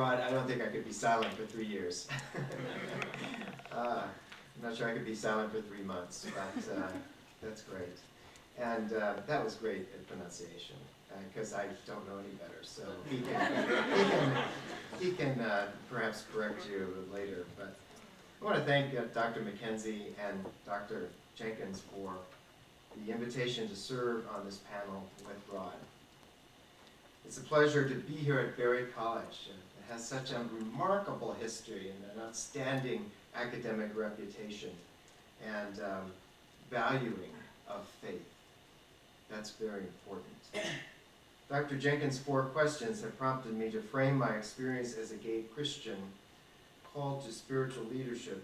Rod, I don't think I could be silent for 3 years. I'm not sure I could be silent for 3 months, but that's great. And that was great at pronunciation, because I don't know any better. So he can perhaps correct you later. But I want to thank Dr. McKenzie and Dr. Jenkins for the invitation to serve on this panel with Rod. It's a pleasure to be here at Berry College. It has such a remarkable history and an outstanding academic reputation and valuing of faith. That's very important. Dr. Jenkins' 4 questions have prompted me to frame my experience as a gay Christian called to spiritual leadership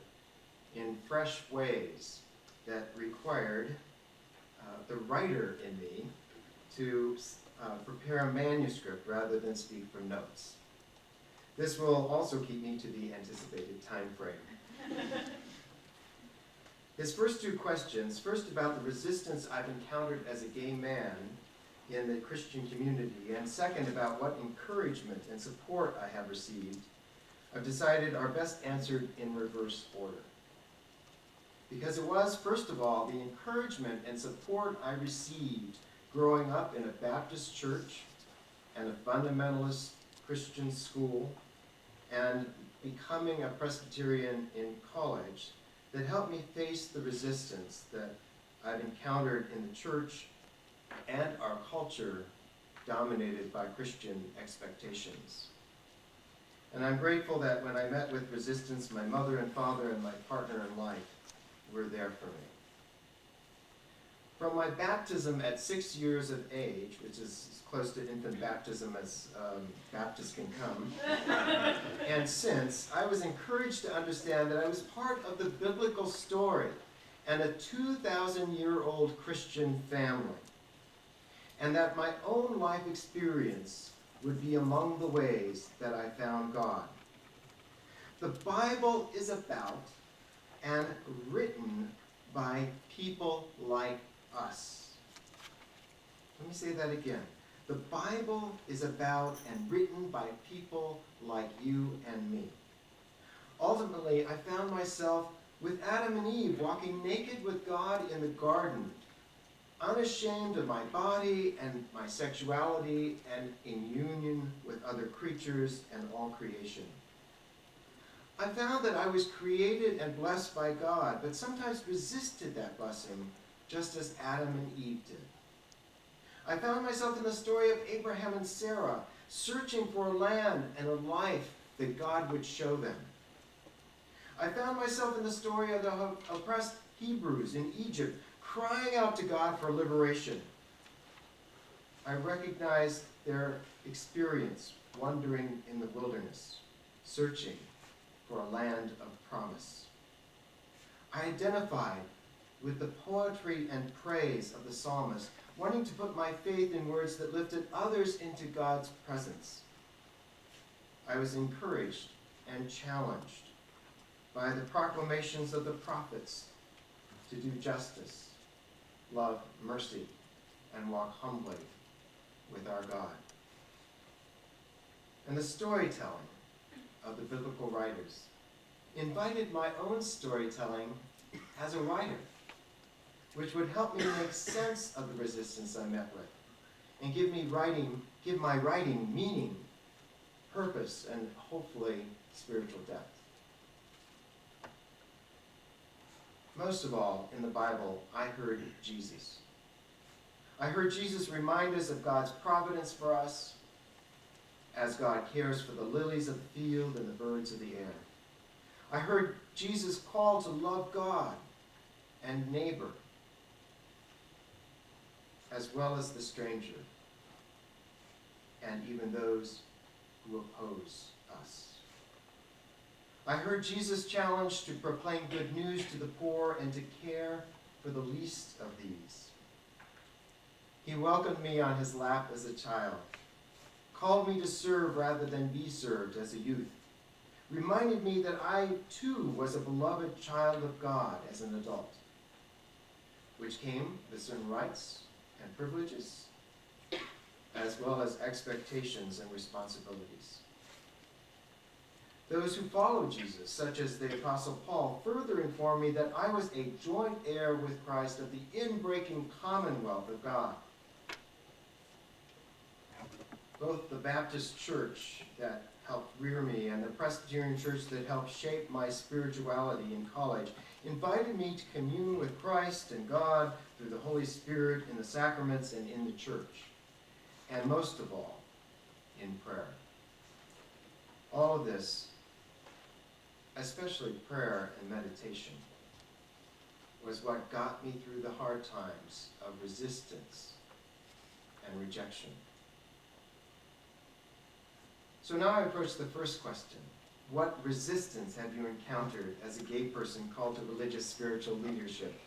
in fresh ways that required the writer in me to prepare a manuscript rather than speak from notes. This will also keep me to the anticipated time frame. His first 2 questions, first about the resistance I've encountered as a gay man in the Christian community, and second about what encouragement and support I have received, I've decided are best answered in reverse order. Because it was, first of all, the encouragement and support I received growing up in a Baptist church and a fundamentalist Christian school and becoming a Presbyterian in college that helped me face the resistance that I've encountered in the church and our culture dominated by Christian expectations. And I'm grateful that when I met with resistance, my mother and father and my partner in life were there for me. From my baptism at 6 years of age, which is as close to infant baptism as Baptists can come, and since, I was encouraged to understand that I was part of the biblical story and a 2,000-year-old Christian family, and that my own life experience would be among the ways that I found God. The Bible is about and written by people like us. Let me say that again. The Bible is about and written by people like you and me. Ultimately, I found myself with Adam and Eve walking naked with God in the garden, unashamed of my body and my sexuality and in union with other creatures and all creation. I found that I was created and blessed by God, but sometimes resisted that blessing just as Adam and Eve did. I found myself in the story of Abraham and Sarah, searching for a land and a life that God would show them. I found myself in the story of the oppressed Hebrews in Egypt, crying out to God for liberation. I recognized their experience wandering in the wilderness, searching for a land of promise. I identified with the poetry and praise of the psalmist, wanting to put my faith in words that lifted others into God's presence. I was encouraged and challenged by the proclamations of the prophets to do justice, love mercy, and walk humbly with our God. And the storytelling of the biblical writers invited my own storytelling as a writer, which would help me make sense of the resistance I met with and give my writing meaning, purpose, and hopefully spiritual depth. Most of all, in the Bible, I heard Jesus. I heard Jesus remind us of God's providence for us, as God cares for the lilies of the field and the birds of the air. I heard Jesus call to love God and neighbor, as well as the stranger, and even those who oppose us. I heard Jesus challenge to proclaim good news to the poor and to care for the least of these. He welcomed me on his lap as a child, called me to serve rather than be served as a youth, reminded me that I too was a beloved child of God as an adult, which came with certain rights and privileges, as well as expectations and responsibilities. Those who follow Jesus, such as the Apostle Paul, further inform me that I was a joint heir with Christ of the inbreaking commonwealth of God. Both the Baptist church that helped rear me and the Presbyterian church that helped shape my spirituality in college invited me to commune with Christ and God through the Holy Spirit in the sacraments and in the church, and most of all, in prayer. All of this, especially prayer and meditation, was what got me through the hard times of resistance and rejection. So now I approach the first question. What resistance have you encountered as a gay person called to religious spiritual leadership?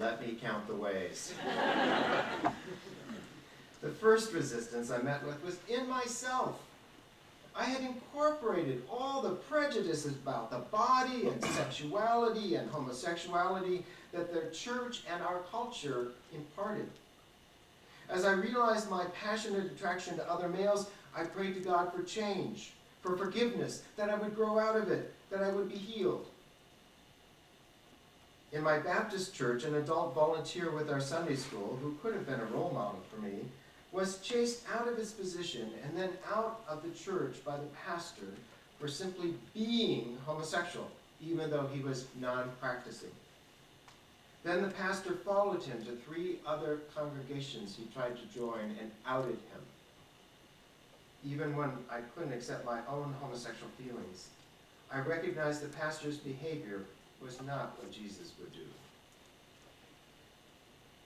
Let me count the ways. The first resistance I met with was in myself. I had incorporated all the prejudices about the body and sexuality and homosexuality that the church and our culture imparted. As I realized my passionate attraction to other males, I prayed to God for change, for forgiveness, that I would grow out of it, that I would be healed. In my Baptist church, an adult volunteer with our Sunday school, who could have been a role model for me, was chased out of his position and then out of the church by the pastor for simply being homosexual, even though he was non-practicing. Then the pastor followed him to 3 other congregations he tried to join and outed him. Even when I couldn't accept my own homosexual feelings, I recognized the pastor's behavior was not what Jesus would do.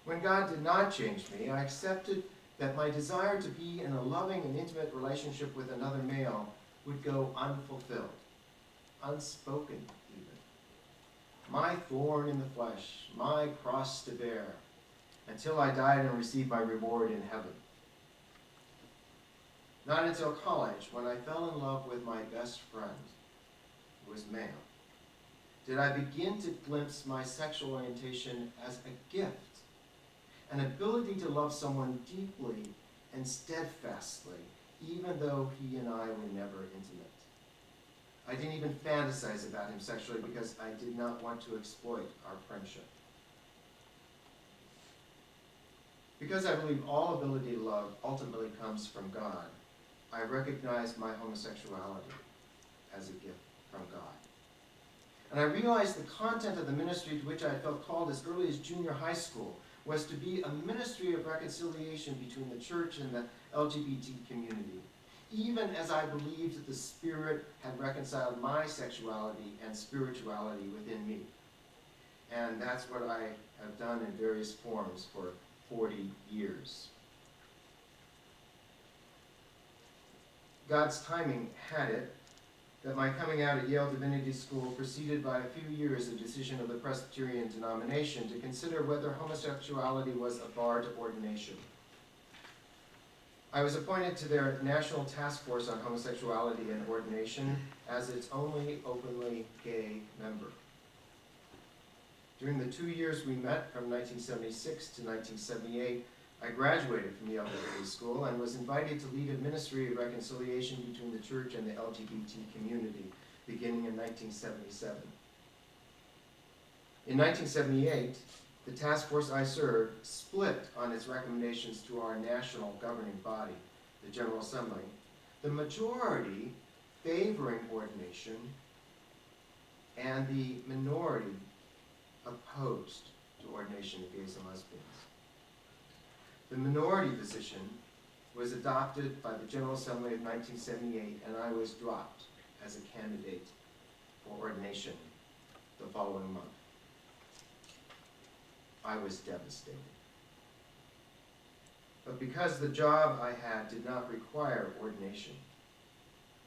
When God did not change me, I accepted that my desire to be in a loving and intimate relationship with another male would go unfulfilled, unspoken even. My thorn in the flesh, my cross to bear, until I died and received my reward in heaven. Not until college, when I fell in love with my best friend, who was male, did I begin to glimpse my sexual orientation as a gift, an ability to love someone deeply and steadfastly, even though he and I were never intimate. I didn't even fantasize about him sexually because I did not want to exploit our friendship. Because I believe all ability to love ultimately comes from God, I recognize my homosexuality as a gift from God. And I realized the content of the ministry to which I felt called as early as junior high school was to be a ministry of reconciliation between the church and the LGBT community, even as I believed that the Spirit had reconciled my sexuality and spirituality within me. And that's what I have done in various forms for 40 years. God's timing had it that my coming out at Yale Divinity School preceded by a few years a decision of the Presbyterian denomination to consider whether homosexuality was a bar to ordination. I was appointed to their National Task Force on Homosexuality and Ordination as its only openly gay member. During the 2 years we met from 1976 to 1978, I graduated from Yale Divinity School and was invited to lead a ministry of reconciliation between the church and the LGBT community, beginning in 1977. In 1978, the task force I served split on its recommendations to our national governing body, the General Assembly, the majority favoring ordination and the minority opposed to ordination of gays and lesbians. The minority position was adopted by the General Assembly of 1978, and I was dropped as a candidate for ordination the following month. I was devastated. But because the job I had did not require ordination,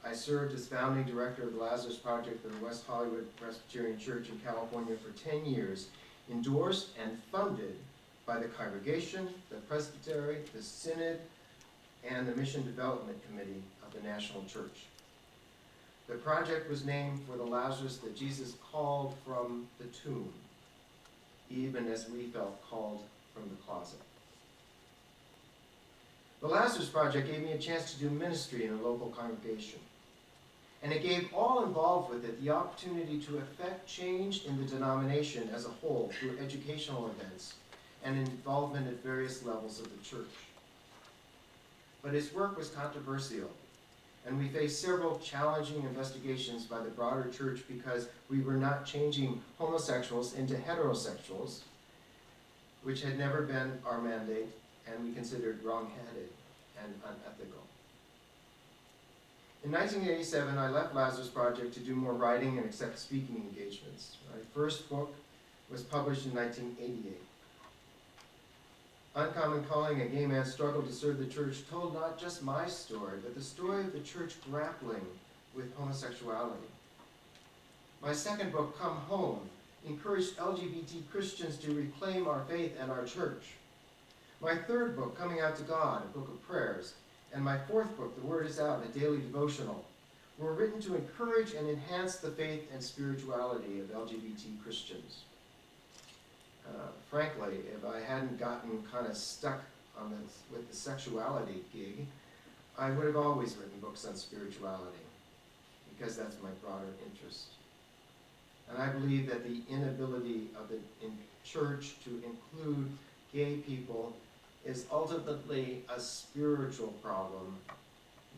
I served as founding director of the Lazarus Project of the West Hollywood Presbyterian Church in California for 10 years, endorsed and funded by the congregation, the presbytery, the synod, and the Mission Development Committee of the National Church. The project was named for the Lazarus that Jesus called from the tomb, even as we felt called from the closet. The Lazarus Project gave me a chance to do ministry in a local congregation. And it gave all involved with it the opportunity to effect change in the denomination as a whole through educational events and involvement at various levels of the church. But his work was controversial, and we faced several challenging investigations by the broader church because we were not changing homosexuals into heterosexuals, which had never been our mandate, and we considered wrong-headed and unethical. In 1987, I left Lazarus Project to do more writing and accept speaking engagements. My first book was published in 1988. Uncommon Calling, a Gay Man's Struggle to Serve the Church, told not just my story, but the story of the church grappling with homosexuality. My second book, Come Home, encouraged LGBT Christians to reclaim our faith and our church. My third book, Coming Out to God, a book of prayers, and my fourth book, The Word is Out, a daily devotional, were written to encourage and enhance the faith and spirituality of LGBT Christians. Frankly, if I hadn't gotten kind of stuck on with the sexuality gig, I would have always written books on spirituality, because that's my broader interest. And I believe that the inability of the church to include gay people is ultimately a spiritual problem,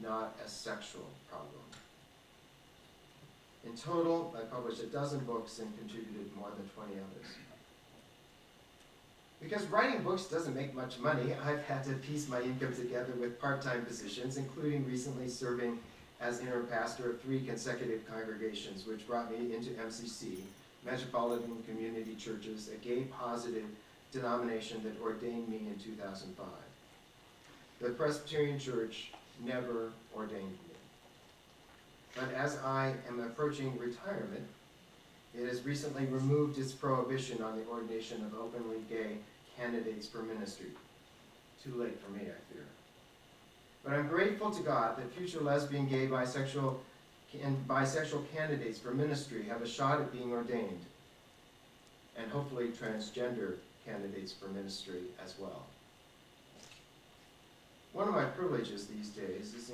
not a sexual problem. In total, I published 12 books and contributed more than 20 others. Because writing books doesn't make much money, I've had to piece my income together with part-time positions, including recently serving as interim pastor of 3 consecutive congregations, which brought me into MCC, Metropolitan Community Churches, a gay-positive denomination that ordained me in 2005. The Presbyterian Church never ordained me. But as I am approaching retirement, it has recently removed its prohibition on the ordination of openly gay candidates for ministry. Too late for me, I fear. But I'm grateful to God that future lesbian, gay, bisexual, and bisexual candidates for ministry have a shot at being ordained, and hopefully transgender candidates for ministry as well. One of my privileges these days is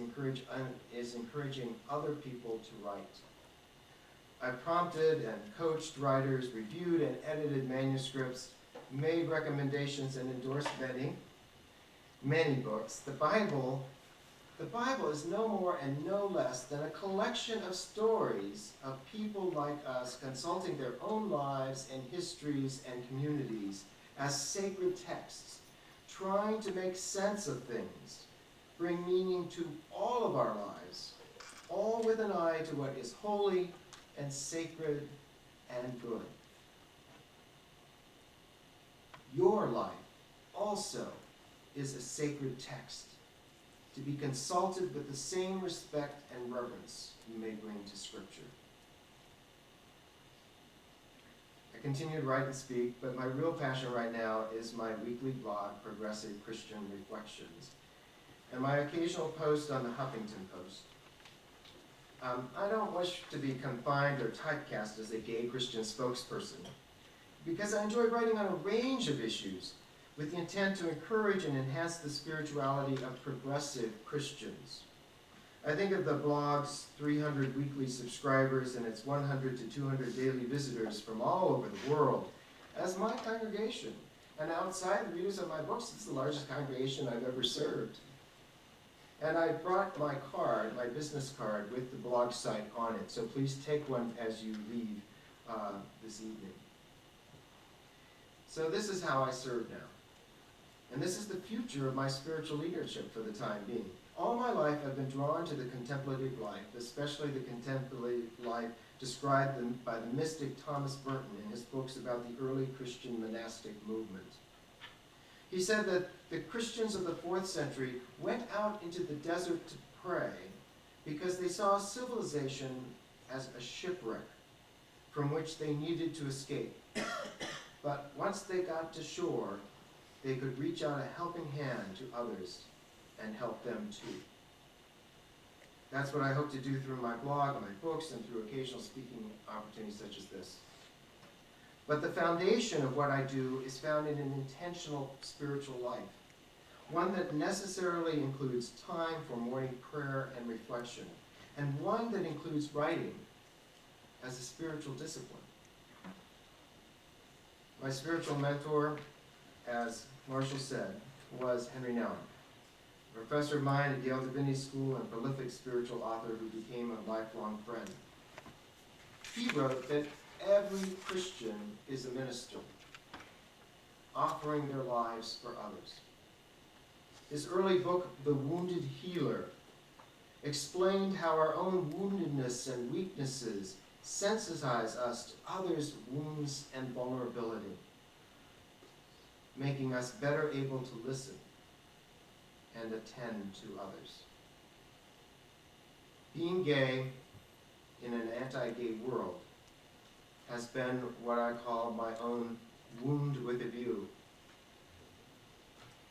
encouraging other people to write. I've prompted and coached writers, reviewed and edited manuscripts, made recommendations and endorsed many books. The Bible is no more and no less than a collection of stories of people like us consulting their own lives and histories and communities as sacred texts, trying to make sense of things, bring meaning to all of our lives, all with an eye to what is holy and sacred and good. Your life also is a sacred text, to be consulted with the same respect and reverence you may bring to Scripture. I continue to write and speak, but my real passion right now is my weekly blog, Progressive Christian Reflections, and my occasional post on the Huffington Post. I don't wish to be confined or typecast as a gay Christian spokesperson, because I enjoy writing on a range of issues with the intent to encourage and enhance the spirituality of progressive Christians. I think of the blog's 300 weekly subscribers and its 100 to 200 daily visitors from all over the world as my congregation. And outside the readers of my books, it's the largest congregation I've ever served. And I brought my card, my business card, with the blog site on it, so please take one as you leave this evening. So this is how I serve now. And this is the future of my spiritual leadership for the time being. All my life I've been drawn to the contemplative life, especially the contemplative life described by the mystic Thomas Burton in his books about the early Christian monastic movement. He said that the Christians of the 4th century went out into the desert to pray because they saw civilization as a shipwreck from which they needed to escape. But once they got to shore, they could reach out a helping hand to others and help them too. That's what I hope to do through my blog, my books, and through occasional speaking opportunities such as this. But the foundation of what I do is found in an intentional spiritual life, one that necessarily includes time for morning prayer and reflection, and one that includes writing as a spiritual discipline. My spiritual mentor, as Marshall said, was Henry Nouwen, a professor of mine at Yale Divinity School and prolific spiritual author who became a lifelong friend. He wrote that every Christian is a minister, offering their lives for others. His early book, The Wounded Healer, explained how our own woundedness and weaknesses sensitize us to others' wounds and vulnerability, making us better able to listen and attend to others. Being gay in an anti-gay world has been what I call my own wound with a view.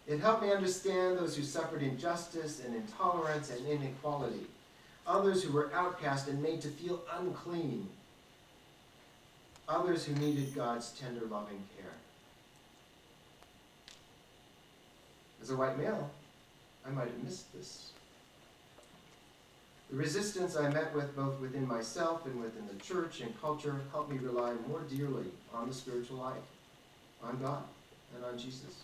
It helped me understand those who suffered injustice and intolerance and inequality, others who were outcast and made to feel unclean, others who needed God's tender, loving care. As a white male, I might have missed this. The resistance I met with both within myself and within the church and culture helped me rely more dearly on the spiritual life, on God, and on Jesus.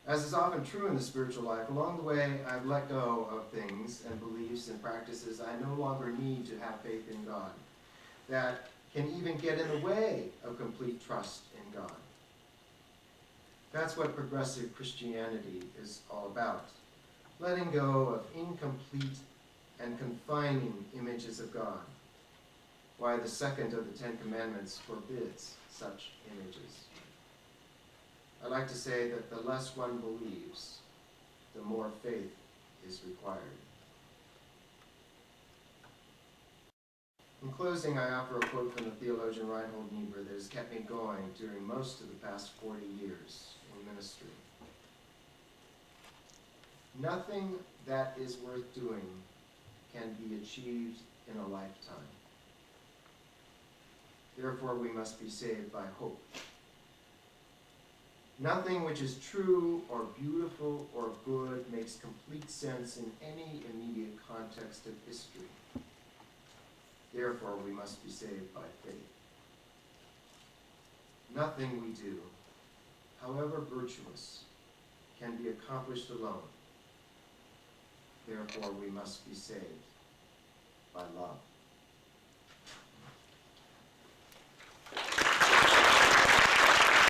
As is often true in the spiritual life, along the way I've let go of things and beliefs and practices I no longer need to have faith in God, that can even get in the way of complete trust in God. That's what progressive Christianity is all about. Letting go of incomplete and confining images of God. Why the second of the Ten Commandments forbids such images. I like to say that the less one believes, the more faith is required. In closing, I offer a quote from the theologian Reinhold Niebuhr that has kept me going during most of the past 40 years in ministry. Nothing that is worth doing can be achieved in a lifetime. Therefore, we must be saved by hope. Nothing which is true or beautiful or good makes complete sense in any immediate context of history. Therefore, we must be saved by faith. Nothing we do, however virtuous, can be accomplished alone. Therefore, we must be saved by love.